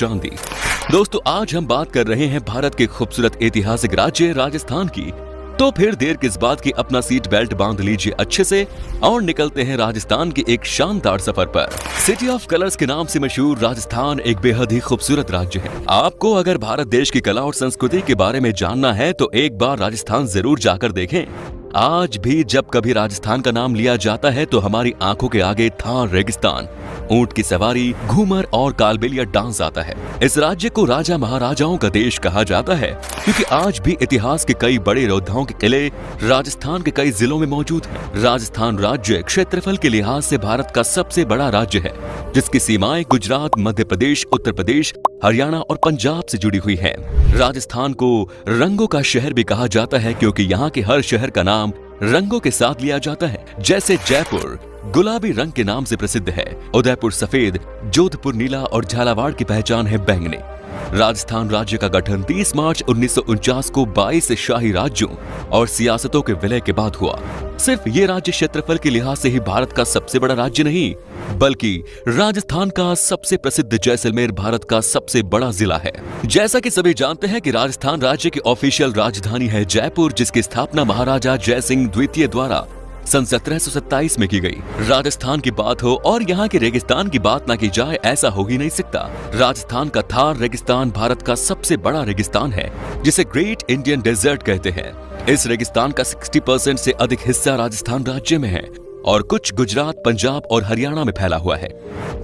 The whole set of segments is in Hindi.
पहचान दी। दोस्तों, आज हम बात कर रहे हैं भारत के खूबसूरत ऐतिहासिक राज्य राजस्थान की। तो फिर देर किस बात की, अपना सीट बेल्ट बांध लीजिए अच्छे से और निकलते हैं राजस्थान के एक शानदार सफर पर। सिटी ऑफ कलर्स के नाम से मशहूर राजस्थान एक बेहद ही खूबसूरत राज्य है। आपको अगर भारत देश की कला और संस्कृति के बारे में जानना है तो एक बार राजस्थान जरूर जाकर देखें। आज भी जब कभी राजस्थान का नाम लिया जाता है तो हमारी आंखों के आगे थार रेगिस्तान, ऊंट की सवारी, घूमर और कालबेलिया डांस आता है। इस राज्य को राजा महाराजाओं का देश कहा जाता है क्योंकि आज भी इतिहास के कई बड़े योद्धाओं के किले राजस्थान के कई जिलों में मौजूद हैं। राजस्थान राज्य क्षेत्रफल के लिहाज से भारत का सबसे बड़ा राज्य है, जिसकी सीमाएं गुजरात, मध्य प्रदेश, उत्तर प्रदेश, हरियाणा और पंजाब से जुड़ी हुई हैं। राजस्थान को रंगों का शहर भी कहा जाता है क्योंकि यहाँ के हर शहर का नाम रंगों के साथ लिया जाता है। जैसे जयपुर गुलाबी रंग के नाम से प्रसिद्ध है, उदयपुर सफेद, जोधपुर नीला और झालावाड़ की पहचान है बैंगनी। राजस्थान राज्य का गठन 30 मार्च 1949 को 22 शाही राज्यों और सियासतों के विलय के बाद हुआ। सिर्फ ये राज्य क्षेत्रफल के लिहाज से ही भारत का सबसे बड़ा राज्य नहीं, बल्कि राजस्थान का सबसे प्रसिद्ध जैसलमेर भारत का सबसे बड़ा जिला है। जैसा कि सभी जानते हैं कि राजस्थान राज्य की ऑफिशियल राजधानी है जयपुर, जिसकी स्थापना महाराजा जयसिंह द्वितीय द्वारा सन 1727 में की गई। राजस्थान की बात हो और यहाँ के रेगिस्तान की बात ना की जाए, ऐसा हो ही नहीं सकता। राजस्थान का थार रेगिस्तान भारत का सबसे बड़ा रेगिस्तान है, जिसे ग्रेट इंडियन डेजर्ट कहते हैं। इस रेगिस्तान का 60% से अधिक हिस्सा राजस्थान राज्य में है और कुछ गुजरात, पंजाब और हरियाणा में फैला हुआ है।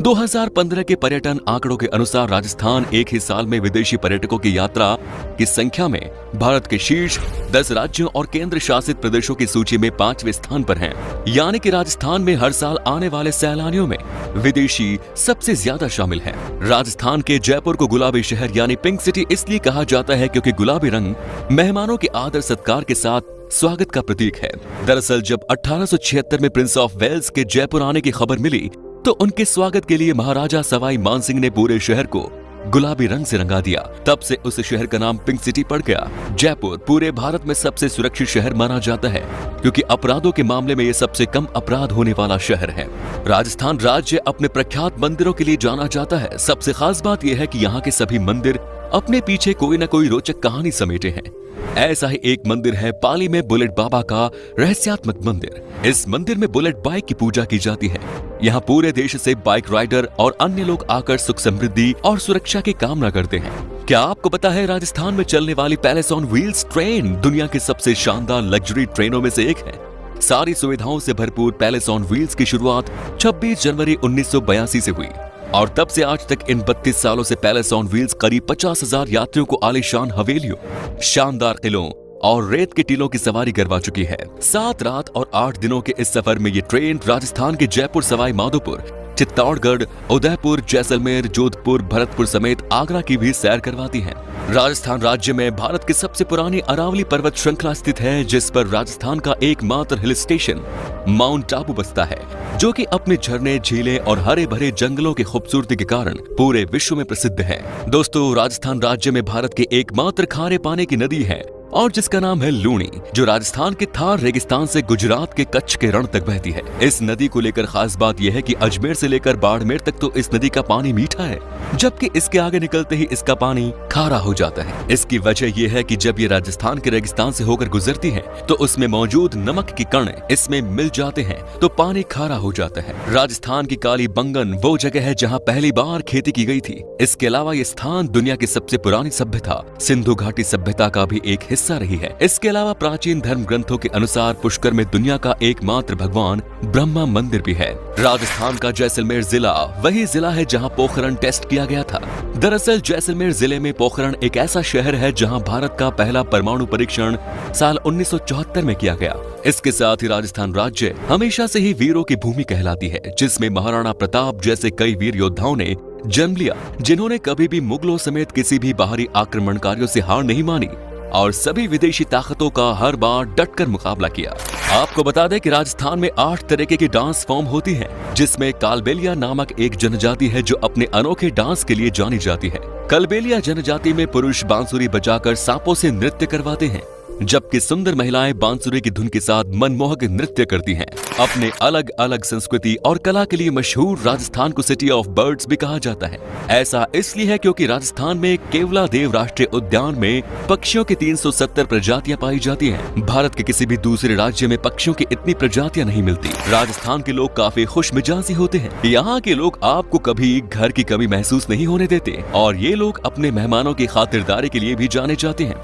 2015 के पर्यटन आंकड़ों के अनुसार राजस्थान एक ही साल में विदेशी पर्यटकों की यात्रा की संख्या में भारत के शीर्ष 10 राज्यों और केंद्र शासित प्रदेशों की सूची में 5वें स्थान पर है। यानी कि राजस्थान में हर साल आने वाले सैलानियों में विदेशी सबसे ज्यादा शामिल हैं। राजस्थान के जयपुर को गुलाबी शहर यानी पिंक सिटी इसलिए कहा जाता है क्योंकि गुलाबी रंग मेहमानों के आदर सत्कार के साथ स्वागत का प्रतीक है। दरअसल जब 1876 में प्रिंस ऑफ वेल्स के जयपुर आने की खबर मिली तो उनके स्वागत के लिए महाराजा सवाई मानसिंह ने पूरे शहर को गुलाबी रंग से रंगा दिया। तब से उस शहर का नाम पिंक सिटी पड़ गया। जयपुर पूरे भारत में सबसे सुरक्षित शहर माना जाता है क्योंकि अपराधों के मामले में ये सबसे कम अपराध होने वाला शहर है। राजस्थान राज्य अपने प्रख्यात मंदिरों के लिए जाना जाता है। सबसे खास बात यह है कि यहाँ के सभी मंदिर अपने पीछे कोई न कोई रोचक कहानी समेटे हैं। ऐसा ही एक मंदिर है पाली में बुलेट बाबा का रहस्यात्मक मंदिर। इस मंदिर में बुलेट बाइक की पूजा की जाती है। यहाँ पूरे देश से बाइक राइडर और अन्य लोग आकर सुख समृद्धि और सुरक्षा की कामना करते हैं। क्या आपको पता है राजस्थान में चलने वाली पैलेस ऑन व्हील्स ट्रेन दुनिया की सबसे शानदार लग्जरी ट्रेनों में से एक है। सारी सुविधाओं से भरपूर पैलेस ऑन व्हील्स की शुरुआत 26 जनवरी 1982 से हुई और तब से आज तक इन 32 सालों से पैलेस ऑन व्हील्स करीब 50,000 यात्रियों को आलीशान हवेलियों, शानदार किलों और रेत के टीलों की सवारी करवा चुकी है। 7 रात और 8 दिनों के इस सफर में ये ट्रेन राजस्थान के जयपुर, सवाई माधोपुर, चित्तौड़गढ़, उदयपुर, जैसलमेर, जोधपुर, भरतपुर समेत आगरा की भी सैर करवाती है। राजस्थान राज्य में भारत की सबसे पुरानी अरावली पर्वत श्रृंखला स्थित है, जिस पर राजस्थान का एकमात्र हिल स्टेशन माउंट आबू बसता है, जो कि अपने झरने, झीलें और हरे भरे जंगलों की खूबसूरती के कारण पूरे विश्व में प्रसिद्ध है। दोस्तों, राजस्थान राज्य में भारत की एकमात्र खारे पानी की नदी है और जिसका नाम है लूणी, जो राजस्थान के थार रेगिस्तान से गुजरात के कच्छ के रण तक बहती है। इस नदी को लेकर खास बात यह है कि अजमेर से लेकर बाड़मेर तक तो इस नदी का पानी मीठा है, जबकि इसके आगे निकलते ही इसका पानी खारा हो जाता है। इसकी वजह यह है कि जब ये राजस्थान के रेगिस्तान से होकर गुजरती है तो उसमें मौजूद नमक के कण इसमें मिल जाते हैं तो पानी खारा हो जाता है। राजस्थान की काली बंगन वो जगह है जहाँ पहली बार खेती की गई थी। इसके अलावा ये स्थान दुनिया की सबसे पुरानी सभ्यता सिंधु घाटी सभ्यता का भी एक हिस्सा रही है। इसके अलावा प्राचीन धर्म ग्रंथों के अनुसार पुष्कर में दुनिया का एकमात्र भगवान ब्रह्मा मंदिर भी है। राजस्थान का जैसलमेर जिला वही जिला है जहां पोखरण टेस्ट किया गया था। दरअसल जैसलमेर जिले में पोखरण एक ऐसा शहर है जहां भारत का पहला परमाणु परीक्षण साल 1974 में किया गया। इसके साथ ही राजस्थान राज्य हमेशा से ही वीरों की भूमि कहलाती है, जिसमें महाराणा प्रताप जैसे कई वीर योद्धाओं ने जन्म लिया, जिन्होंने कभी भी मुगलों समेत किसी भी बाहरी आक्रमणकारियों से हार नहीं मानी और सभी विदेशी ताकतों का हर बार डटकर मुकाबला किया। आपको बता दें कि राजस्थान में 8 तरीके की डांस फॉर्म होती हैं, जिसमें कालबेलिया नामक एक जनजाति है जो अपने अनोखे डांस के लिए जानी जाती है। कालबेलिया जनजाति में पुरुष बांसुरी बजाकर सांपों से नृत्य करवाते हैं, जबकि सुंदर महिलाएं बांसुरी की धुन के साथ मनमोहक नृत्य करती हैं। अपने अलग अलग संस्कृति और कला के लिए मशहूर राजस्थान को सिटी ऑफ बर्ड्स भी कहा जाता है। ऐसा इसलिए है क्योंकि राजस्थान में केवलादेव राष्ट्रीय उद्यान में पक्षियों की 370 प्रजातियां पाई जाती हैं। भारत के किसी भी दूसरे राज्य में पक्षियों की इतनी प्रजातियां नहीं मिलती। राजस्थान के लोग काफी खुशमिजाजी होते हैं। यहाँ के लोग आपको कभी घर की कमी महसूस नहीं होने देते और ये लोग अपने मेहमानों की खातिरदारी के लिए भी जाने जाते हैं।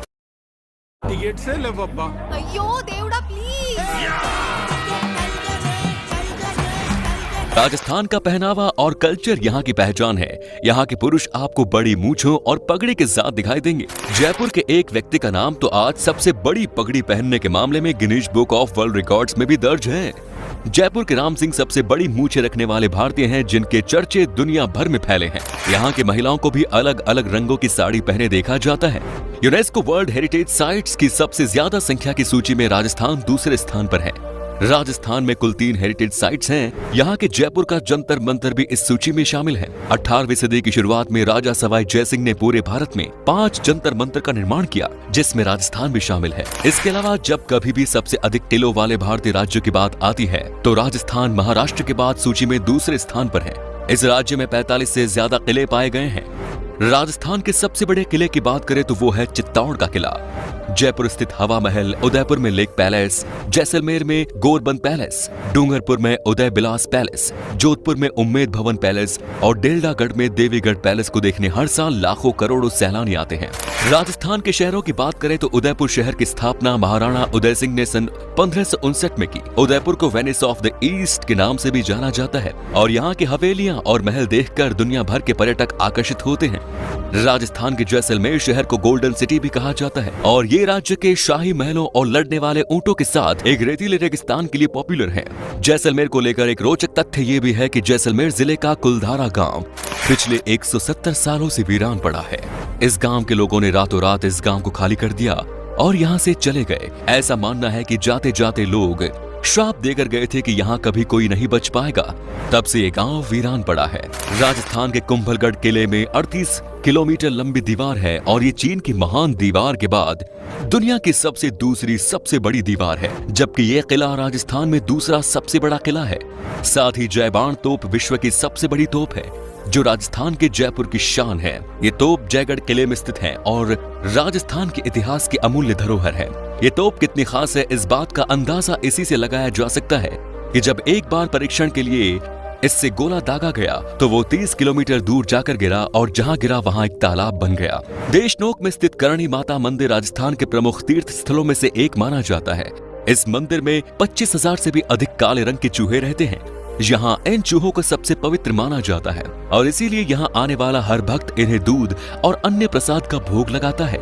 टिकट से ले बब्बा। अयो देवड़ा प्लीज। राजस्थान का पहनावा और कल्चर यहाँ की पहचान है। यहाँ के पुरुष आपको बड़ी मूंछों और पगड़ी के साथ दिखाई देंगे। जयपुर के एक व्यक्ति का नाम तो आज सबसे बड़ी पगड़ी पहनने के मामले में Guinness book of world records में भी दर्ज है। जयपुर के राम सिंह सबसे बड़ी मूंछें रखने वाले भारतीय हैं, जिनके चर्चे दुनिया भर में फैले हैं। यहाँ की महिलाओं को भी अलग अलग रंगों की साड़ी पहने देखा जाता है। यूनेस्को वर्ल्ड हेरिटेज साइट्स की सबसे ज्यादा संख्या की सूची में राजस्थान दूसरे स्थान पर है। राजस्थान में कुल 3 हेरिटेज साइट्स हैं। यहाँ के जयपुर का जंतर मंतर भी इस सूची में शामिल है। 18वीं सदी की शुरुआत में राजा सवाई जयसिंह ने पूरे भारत में 5 जंतर मंतर का निर्माण किया, जिसमें राजस्थान भी शामिल है। इसके अलावा जब कभी भी सबसे अधिक किलों वाले भारतीय राज्यों की बात आती है तो राजस्थान महाराष्ट्र के बाद सूची में दूसरे स्थान पर है। इस राज्य में 45 से ज्यादा किले पाए गए हैं। राजस्थान के सबसे बड़े किले की बात करें तो वो है चित्तौड़ का किला। जयपुर स्थित हवा महल, उदयपुर में लेक पैलेस, जैसलमेर में गोरबंद पैलेस, डूंगरपुर में उदय बिलास पैलेस, जोधपुर में उम्मेद भवन पैलेस और डेल्डागढ़ में देवीगढ़ पैलेस को देखने हर साल लाखों करोड़ों सैलानी आते हैं। राजस्थान के शहरों की बात करें तो उदयपुर शहर की स्थापना महाराणा उदय सिंह ने सन 1559 में की। उदयपुर को वेनिस ऑफ द ईस्ट के नाम से भी जाना जाता है और यहाँ की हवेलियां और महल देखकर दुनिया भर के पर्यटक आकर्षित होते हैं। राजस्थान के जैसलमेर शहर को गोल्डन सिटी भी कहा जाता है और ये राज्य के शाही महलों और लड़ने वाले ऊंटों के साथ एक रेतीले रेगिस्तान के लिए पॉपुलर है। जैसलमेर को लेकर एक रोचक तथ्य ये भी है कि जैसलमेर जिले का कुलधारा गांव पिछले 170 सालों से वीरान पड़ा है। इस गांव के लोगों ने रातों रात इस गांव को खाली कर दिया और यहाँ से चले गए। ऐसा मानना है कि जाते जाते लोग श्राप देकर गए थे कि यहाँ कभी कोई नहीं बच पाएगा। तब से ये गांव वीरान पड़ा है। राजस्थान के कुंभलगढ़ किले में 38 किलोमीटर लंबी दीवार है और ये चीन की महान दीवार के बाद दुनिया की दूसरी सबसे बड़ी दीवार है, जबकि ये किला राजस्थान में दूसरा सबसे बड़ा किला है। साथ ही जयबाण तोप विश्व की सबसे बड़ी तोप है, जो राजस्थान के जयपुर की शान है। ये तोप जयगढ़ किले में स्थित है और राजस्थान के इतिहास की अमूल्य धरोहर है। ये तोप कितनी खास है, इस बात का अंदाजा इसी से लगाया जा सकता है कि जब एक बार परीक्षण के लिए इससे गोला दागा गया तो वो 30 किलोमीटर दूर जाकर गिरा और जहां गिरा वहां एक तालाब बन गया। देशनोक में स्थित करणी माता मंदिर राजस्थान के प्रमुख तीर्थ स्थलों में से एक माना जाता है। इस मंदिर में 25,000 से भी अधिक काले रंग के चूहे रहते हैं। यहाँ इन चूहों को सबसे पवित्र माना जाता है और इसीलिए यहाँ आने वाला हर भक्त इन्हें दूध और अन्य प्रसाद का भोग लगाता है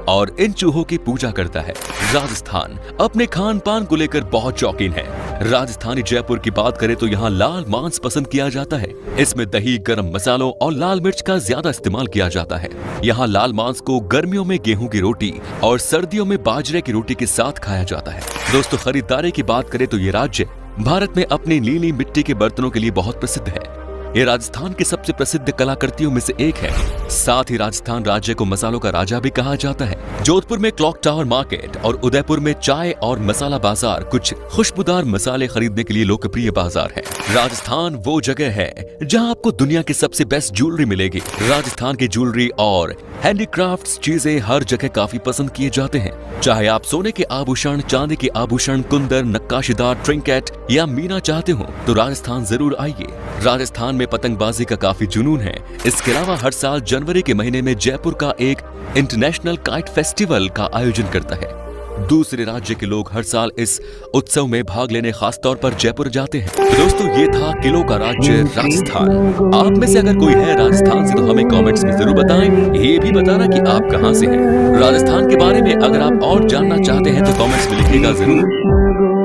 और इन चूहों की पूजा करता है। राजस्थान अपने खान पान को लेकर बहुत शौकीन है। राजस्थानी जयपुर की बात करें तो यहाँ लाल मांस पसंद किया जाता है। इसमें दही, गरम मसालों और लाल मिर्च का ज्यादा इस्तेमाल किया जाता है। यहाँ लाल मांस को गर्मियों में गेहूं की रोटी और सर्दियों में बाजरे की रोटी के साथ खाया जाता है। दोस्तों, खरीदारी की बात करें तो ये राज्य भारत में अपनी नीली मिट्टी के बर्तनों के लिए बहुत प्रसिद्ध है। ये राजस्थान की सबसे प्रसिद्ध कलाकृतियों में से एक है। साथ ही राजस्थान राज्य को मसालों का राजा भी कहा जाता है। जोधपुर में क्लॉक टावर मार्केट और उदयपुर में चाय और मसाला बाजार कुछ खुशबूदार मसाले खरीदने के लिए लोकप्रिय बाजार है। राजस्थान वो जगह है जहां आपको दुनिया की सबसे बेस्ट ज्वेलरी मिलेगी। राजस्थान की ज्वेलरी और हैंडीक्राफ्ट्स चीजें हर जगह काफी पसंद किए जाते हैं। चाहे आप सोने के आभूषण, चांदी के आभूषण, कुंदन, नक्काशीदार ट्रिंकेट या मीना चाहते हो तो राजस्थान जरूर आइए। राजस्थान में पतंगबाजी का काफी जुनून है। इसके अलावा हर साल जनवरी के महीने में जयपुर का एक इंटरनेशनल काइट फेस्टिवल का आयोजन करता है। दूसरे राज्य के लोग हर साल इस उत्सव में भाग लेने खास तौर पर जयपुर जाते हैं। तो दोस्तों, ये था किलों का राज्य राजस्थान। आप में से अगर कोई है राजस्थान से तो हमें कमेंट्स में जरूर बताएं। ये भी बताना कि आप कहां से हैं। राजस्थान के बारे में अगर आप और जानना चाहते हैं तो कमेंट्स में लिखिएगा जरूर।